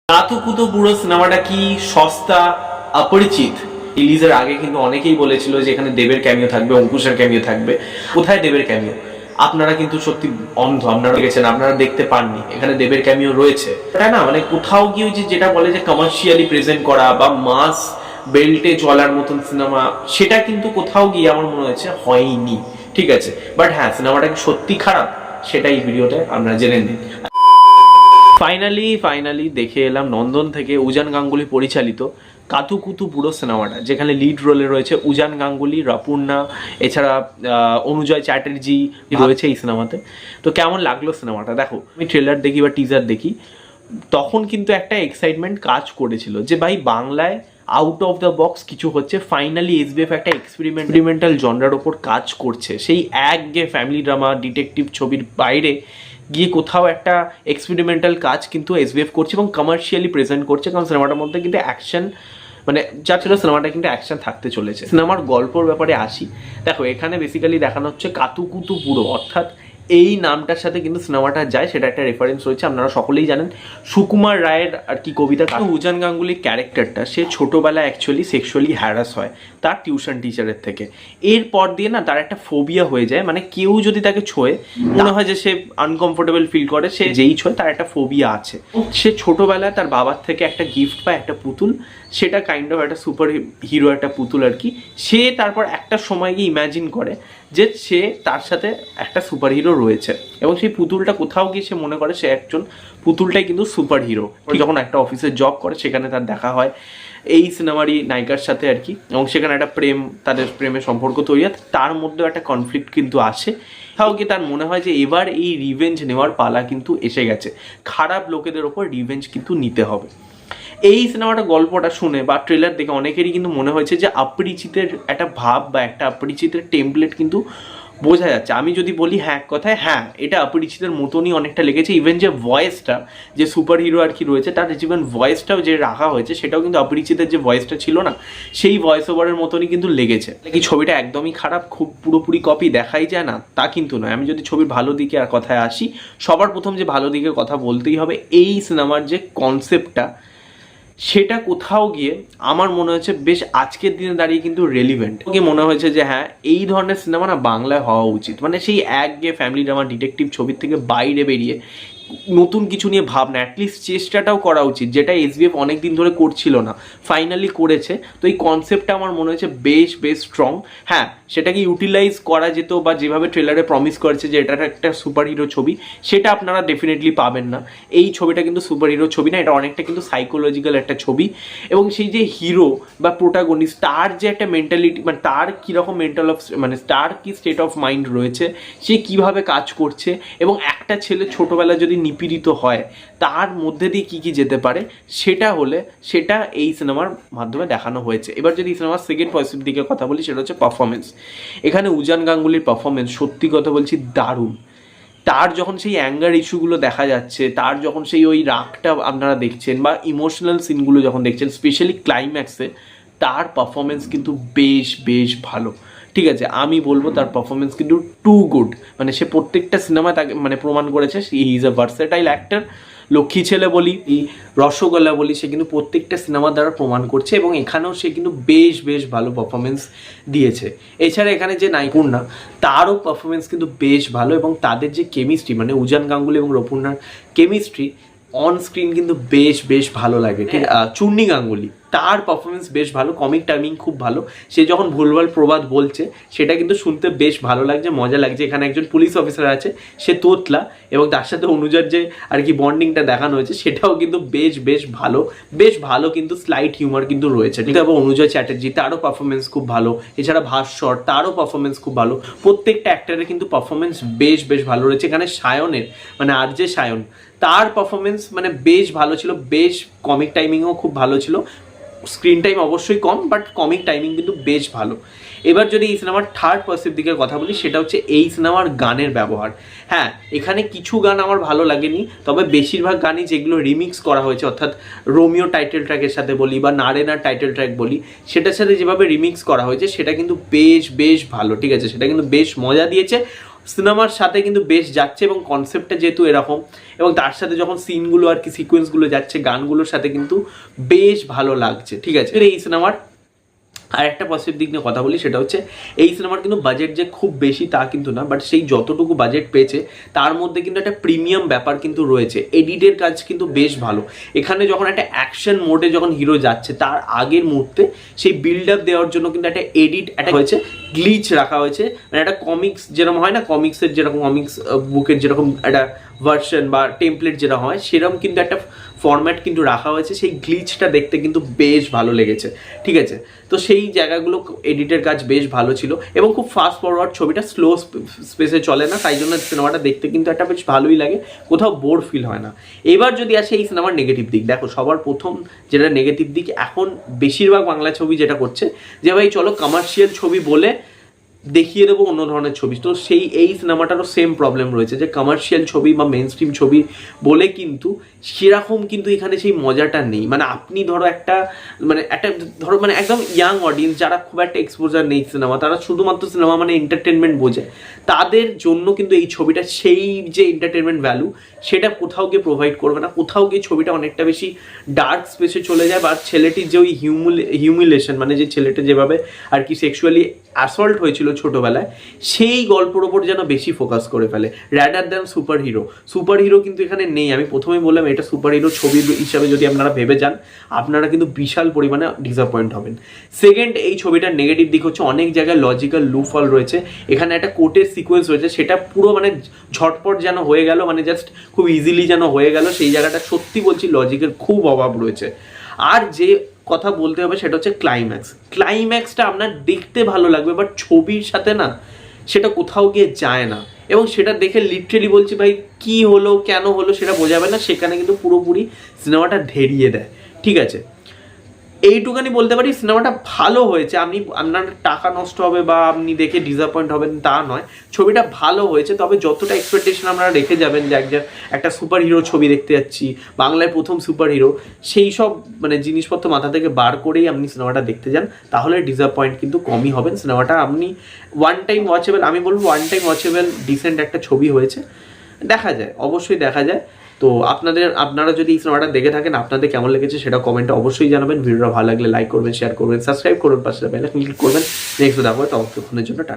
কাতুকুতু বুড়ো সিনেমাটা কি সস্তা অপরিচিত? রিলিজের আগে কিন্তু অনেকেই বলেছিল যে এখানে দেবের ক্যামিও থাকবে, অঙ্কুশের ক্যামিও থাকবে। কোথায় দেবের ক্যামিও? আপনারা কিন্তু সত্যি অন্ধ, আপনারা গেছেন, আপনারা দেখতে পাননি এখানে দেবের ক্যামিও রয়েছে, তাই না? মানে কোথাও গিয়ে যে যেটা বলে যে কমার্শিয়ালি প্রেজেন্ট করা বা মাস বেল্টে চলার মতন সিনেমা, সেটা কিন্তু কোথাও গিয়ে আমার মনে হয়েছে হয়নি। ঠিক আছে, বাট হ্যাঁ, সিনেমাটা কি সত্যি খারাপ সেটাই ভিডিওতে আমরা জেনে নিই। ফাইনালি দেখে এলাম নন্দন থেকে উজান গাঙ্গুলি পরিচালিত কাতুকুতু বুড়ো সিনেমাটা, যেখানে লিড রোলে রয়েছে উজান গাঙ্গুলি, রাপুর্ণা, এছাড়া অনুজয় চ্যাটার্জি রয়েছে এই সিনেমাতে। তো কেমন লাগলো সিনেমাটা? দেখো, আমি ট্রেলার দেখি বা টিজার দেখি, তখন কিন্তু একটা এক্সাইটমেন্ট কাজ করেছিল যে ভাই বাংলায় আউট অফ দ্য বক্স কিছু হচ্ছে। ফাইনালি এসবিএফ একটা এক্সপেরিমেন্টাল জনরার ওপর কাজ করছে। সেই একঘেয়ে ফ্যামিলি ড্রামা ডিটেকটিভ ছবির বাইরে গিয়ে কোথাও একটা এক্সপেরিমেন্টাল কাজ কিন্তু এসবিএফ করছে এবং কমার্শিয়ালি প্রেজেন্ট করছে। কারণ সিনেমাটার মধ্যে কিন্তু অ্যাকশন, মানে যা ছিল সিনেমাটা কিন্তু অ্যাকশন থাকতে চলেছে। সিনেমার গল্পর ব্যাপারে আসি। দেখো, এখানে বেসিক্যালি দেখানো হচ্ছে কাতুকুতু বুড়ো, অর্থাৎ এই নামটার সাথে কিন্তু সিনেমাটা যায়, সেটা একটা রেফারেন্স রয়েছে। আপনারা সকলেই জানেন সুকুমার রায়ের আর কি কবিতা। উজান গাঙ্গুলির ক্যারেক্টারটা, সে ছোটোবেলায় অ্যাকচুয়ালি সেক্সুয়ালি হ্যারাস হয় তার টিউশন টিচারের থেকে। এরপর দিয়ে না তার একটা ফোবিয়া হয়ে যায়, মানে কেউ যদি তাকে ছোঁয়ে মনে হয় যে সে আনকমফোর্টেবল ফিল করে, সে যেই ছোঁয় তার একটা ফোবিয়া আছে। সে ছোটোবেলায় তার বাবার থেকে একটা গিফট পায়, একটা পুতুল, সেটা কাইন্ড অফ একটা সুপার হিরো একটা পুতুল আর কি। সে তারপর একটা সময় গিয়ে ইম্যাজিন করে যে সে তার সাথে একটা সুপার হিরো রয়েছে এবং সেই পুতুলটা কোথাও গিয়ে সে মনে করে সে একজন, পুতুলটাই কিন্তু সুপার হিরো। যখন একটা অফিসে জব করে সেখানে তার দেখা হয় এই সিনেমারই নায়িকার সাথে আর কি, এবং সেখানে একটা তাদের প্রেমের সম্পর্ক তৈরি হয়। তার মধ্যেও একটা কনফ্লিক্ট কিন্তু আসে। কোথাও গিয়ে তার মনে হয় যে এবার এই রিভেঞ্জ নেওয়ার পালা কিন্তু এসে গেছে, খারাপ লোকেদের ওপর রিভেঞ্জ কিন্তু নিতে হবে। এই সিনেমাটা গল্পটা শুনে বা ট্রেলার দেখে অনেকেরই কিন্তু মনে হয়েছে যে অপরিচিতের একটা ভাব বা একটা অপরিচিতের টেমপ্লেট কিন্তু বোঝা যাচ্ছে। আমি যদি বলি হ্যাঁ কথায়, হ্যাঁ এটা অপরিচিতের মতনই অনেকটা লেগেছে। ইভেন যে ভয়েসটা, যে সুপার হিরো আর কি রয়েছে তার ইভেন ভয়েসটাও যে রাখা হয়েছে সেটাও কিন্তু অপরিচিতের যে ভয়েসটা ছিল না, সেই ভয়েস ওভারের মতনই কিন্তু লেগেছে। কি ছবিটা একদমই খারাপ, খুব পুরোপুরি কপি দেখাই যায় না তা কিন্তু নয়। আমি যদি ছবির ভালো দিকে আর কথায় আসি, সবার প্রথম যে ভালো দিকের কথা বলতেই হবে, এই সিনেমার যে কনসেপ্টটা সেটা কোথাও গিয়ে আমার মনে হচ্ছে বেশ আজকের দিনে দাঁড়িয়ে কিন্তু রেলিভেন্ট। মনে হয়েছে যে হ্যাঁ, এই ধরনের সিনেমা না বাংলায় হওয়া উচিত। মানে সেই একঘেয়ে ফ্যামিলি ড্রামা ডিটেকটিভ ছবির থেকে বাইরে বেরিয়ে নতুন কিছু নিয়ে ভাবনা, অ্যাটলিস্ট চেষ্টাটাও করা উচিত, যেটা এসবিএফ অনেক দিন ধরে করছিল না, ফাইনালি করেছে। তো এই কনসেপ্টটা আমার মনে হচ্ছে বেশ স্ট্রং। হ্যাঁ, সেটাকে ইউটিলাইজ করা যেত, বা যেভাবে ট্রেলারে প্রমিস করেছে যে এটা একটা সুপার হিরো ছবি, সেটা আপনারা ডেফিনেটলি পাবেন না। এই ছবিটা কিন্তু সুপার হিরো ছবি না, এটা অনেকটা কিন্তু সাইকোলজিক্যাল একটা ছবি। এবং সেই যে হিরো বা প্রোটাগনিস্ট, তার যে একটা মেন্টালিটি, মানে তার কীরকম মানে তার কি স্টেট অফ মাইন্ড রয়েছে, সে কিভাবে কাজ করছে, এবং একটা ছেলে ছোটোবেলা যদি নিপীড়িত হয় তার মধ্যে দিয়ে কী যেতে পারে, সেটা এই সিনেমার মাধ্যমে দেখানো হয়েছে। এবার যদি এই সিনেমার সেকেন্ড পজিটিভ দিকে কথা বলি, সেটা হচ্ছে পারফরমেন্স। এখানে উজান গাঙ্গুলির পারফরমেন্স সত্যি কথা বলছি দারুণ। তার যখন সেই অ্যাঙ্গার ইস্যুগুলো দেখা যাচ্ছে, তার যখন সেই ওই রাগটা আপনারা দেখছেন, বা ইমোশনাল সিনগুলো যখন দেখছেন, স্পেশালি ক্লাইম্যাক্সে, তার পারফরমেন্স কিন্তু বেশ ভালো। ঠিক আছে, আমি বলবো তার পারফরমেন্স কিন্তু টু গুড। মানে সে প্রত্যেকটা সিনেমায় তাকে মানে প্রমাণ করেছে he is a versatile actor. Lakshmi ছেলে বলি, এই রসগোল্লা বলি, সে কিন্তু প্রত্যেকটা সিনেমার দ্বারা প্রমাণ করছে, এবং এখানেও সে কিন্তু বেশ ভালো পারফরমেন্স দিয়েছে। এছাড়া এখানে যে নায়িকা, তারও পারফরমেন্স কিন্তু বেশ ভালো, এবং তাদের যে কেমিস্ট্রি, মানে উজান গাঙ্গুলি এবং রপুর্ণার কেমিস্ট্রি অন স্ক্রিন কিন্তু বেশ ভালো লাগে। ঠিক, চূর্ণী গাঙ্গুলি, তার পারফরমেন্স বেশ ভালো, কমিক টাইমিং খুব ভালো। সে যখন ভুলভাল প্রবাদ বলছে সেটা কিন্তু শুনতে বেশ ভালো লাগছে, মজা লাগছে। এখানে একজন পুলিশ অফিসার আছে, সে তোতলা, এবং তার সাথে অনুজার যে আর কি বন্ডিংটা দেখানো হয়েছে সেটাও কিন্তু বেশ ভালো কিন্তু স্লাইট হিউমার কিন্তু রয়েছে। ঠিক আছে, এবং অনুজয় চ্যাটার্জি, তারও পারফরমেন্স খুব ভালো। এছাড়া ভাস্বর, তারও পারফরমেন্স খুব ভালো। প্রত্যেকটা অ্যাক্টারের কিন্তু পারফরমেন্স বেশ ভালো রয়েছে। এখানে সায়নের, মানে আর যে সায়ন, তার পারফরমেন্স মানে বেশ ভালো ছিল, বেশ কমিক টাইমিংও খুব ভালো ছিল। স্ক্রিন টাইম অবশ্যই কম, বাট কমিক টাইমিং কিন্তু বেশ ভালো। এবার যদি এই সিনেমার থার্ড পজিটিভ দিকের কথা বলি, সেটা হচ্ছে এই সিনেমার গানের ব্যবহার। হ্যাঁ, এখানে কিছু গান আমার ভালো লাগেনি, তবে বেশিরভাগ গানই যেগুলো রিমিক্স করা হয়েছে, অর্থাৎ রোমিও টাইটেল ট্র্যাকের সাথে বলি বা নারেনার টাইটেল ট্র্যাক বলি, সেটার সাথে যেভাবে রিমিক্স করা হয়েছে সেটা কিন্তু বেশ ভালো। ঠিক আছে, সেটা কিন্তু বেশ মজা দিয়েছে। সিনেমার সাথে কিন্তু বেশ যাচ্ছে, এবং কনসেপ্টটা যেহেতু এরকম, এবং তার সাথে যখন সিনগুলো আর কি সিকোয়েন্সগুলো যাচ্ছে গানগুলোর সাথে কিন্তু বেশ ভালো লাগছে। ঠিক আছে, এই সিনেমার আর একটা পজিটিভ দিক নিয়ে কথা বলি, সেটা হচ্ছে এই সিনেমার কিন্তু বাজেট যে খুব বেশি তা কিন্তু না, বাট সেই যতটুকু বাজেট পেয়েছে তার মধ্যে কিন্তু একটা প্রিমিয়াম ব্যাপার কিন্তু রয়েছে। এডিটের কাজ কিন্তু বেশ ভালো। এখানে যখন একটা অ্যাকশন মোডে যখন হিরো যাচ্ছে তার আগের মুহূর্তে সেই বিল্ড আপ দেওয়ার জন্য কিন্তু একটা এডিট একটা হয়েছে, গ্লিচ রাখা হয়েছে, মানে একটা কমিক্স যেরকম হয় না, কমিক্সের যেরকম কমিক্স বুকের যেরকম একটা ভার্সন বা টেমপ্লেট যেটা হয় সেরকম কিন্তু একটা ফরম্যাট কিন্তু রাখা হয়েছে। সেই গ্লিচটা দেখতে কিন্তু বেশ ভালো লেগেছে। ঠিক আছে, তো সেই জায়গাগুলো এডিটের কাজ বেশ ভালো ছিল, এবং খুব ফাস্ট ফরওয়ার্ড, ছবিটা স্লো স্পেসে চলে না, তাই জন্য সিনেমাটা দেখতে কিন্তু একটা বেশ ভালোই লাগে, কোথাও বোর ফিল হয় না। এবার যদি আসে এই সিনেমার নেগেটিভ দিক, দেখো সবার প্রথম যেটা নেগেটিভ দিক, এখন বেশিরভাগ বাংলা ছবি যেটা করছে যে ভাই চলো কমার্শিয়াল ছবি বলে দেখিয়ে দেবো অন্য ধরনের ছবি, তো এই সিনেমাটারও সেম প্রবলেম রয়েছে যে কমার্শিয়াল ছবি বা মেন স্ট্রিম ছবি বলে কিন্তু সেরকম কিন্তু এখানে সেই মজাটা নেই। মানে আপনি ধরো একটা মানে একদম ইয়াং অডিয়েন্স যারা খুব একটা এক্সপোজার নেই সিনেমা, তারা শুধুমাত্র সিনেমা মানে এন্টারটেনমেন্ট বোঝে, তাদের জন্য কিন্তু এই ছবিটা সেই যে এন্টারটেনমেন্ট ভ্যালু সেটা কোথাও গিয়ে প্রোভাইড করবে না। কোথাও গিয়ে ছবিটা অনেকটা বেশি ডার্ক স্পেসে চলে যায়, বা ছেলেটির যে ওই হিউমিলেশন, মানে যে ছেলেটা যেভাবে আর কি সেক্সুয়ালি অ্যাসল্ট হয়েছিল ছোটবেলায়, সেই গল্পের ওপর যেন বেশি ফোকাস করে ফেলে র্যাদার দ্যান সুপার হিরো কিন্তু এখানে নেই। আমি প্রথমেই বললাম এটা সুপার হিরো ছবি হিসাবে যদি আপনারা ভেবে যান আপনারা কিন্তু বিশাল পরিমাণে ডিসঅ্যাপয়েন্ট হবেন। সেকেন্ড, এই ছবিটার নেগেটিভ দিক হচ্ছে অনেক জায়গায় লজিক্যাল লুফল রয়েছে। এখানে একটা কোর্টের সিকোয়েন্স রয়েছে, সেটা পুরো মানে ঝটপট যেন হয়ে গেল, মানে জাস্ট খুব ইজিলি যেন হয়ে গেল, সেই জায়গাটা সত্যি বলছি লজিকের খুব অভাব রয়েছে। আর যে কথা বলতে হবে সেটা হচ্ছে ক্লাইম্যাক্সটা আপনার দেখতে ভালো লাগবে, বাট ছবির সাথে না সেটা কোথাও গিয়ে যায় না, এবং সেটা দেখে লিটারেলি বলছি ভাই কি হলো কেন হলো সেটা বোঝাবে না, সেখানে কিন্তু পুরোপুরি সিনেমাটা ধেরিয়ে দেয়। ঠিক আছে, এইটুখানি বলতে পারি সিনেমাটা ভালো হয়েছে। আপনার টাকা নষ্ট হবে বা আপনি দেখে ডিসঅ্যাপয়েন্ট হবেন তা নয়, ছবিটা ভালো হয়েছে। তবে যতটা এক্সপেকটেশন আপনারা রেখে যাবেন যে একটা সুপার হিরো ছবি দেখতে যাচ্ছি, বাংলায় প্রথম সুপার হিরো, সেই সব মানে জিনিসপত্র মাথা থেকে বার করেই আপনি সিনেমাটা দেখতে যান, তাহলে ডিসঅ্যাপয়েন্ট কিন্তু কমই হবেন। সিনেমাটা আপনি ওয়ান টাইম ওয়াচেবল, আমি বলবো ওয়ান টাইম ওয়াচেবল, ডিসেন্ট একটা ছবি হয়েছে, দেখা যায়, অবশ্যই দেখা যায়। তো আপনারা যদি এই সিনেমাটা দেখে থাকেন আপনাদের কেমন লেগেছে সেটা কমেন্টে অবশ্যই জানাবেন। ভিডিওটা ভালো লাগলে লাইক করবেন, শেয়ার করবেন, সাবস্ক্রাইব করবেন, পাশে বেল আইকন ক্লিক করবেন। নেক্সট দেখা হবে, ততক্ষণের জন্য টাটা।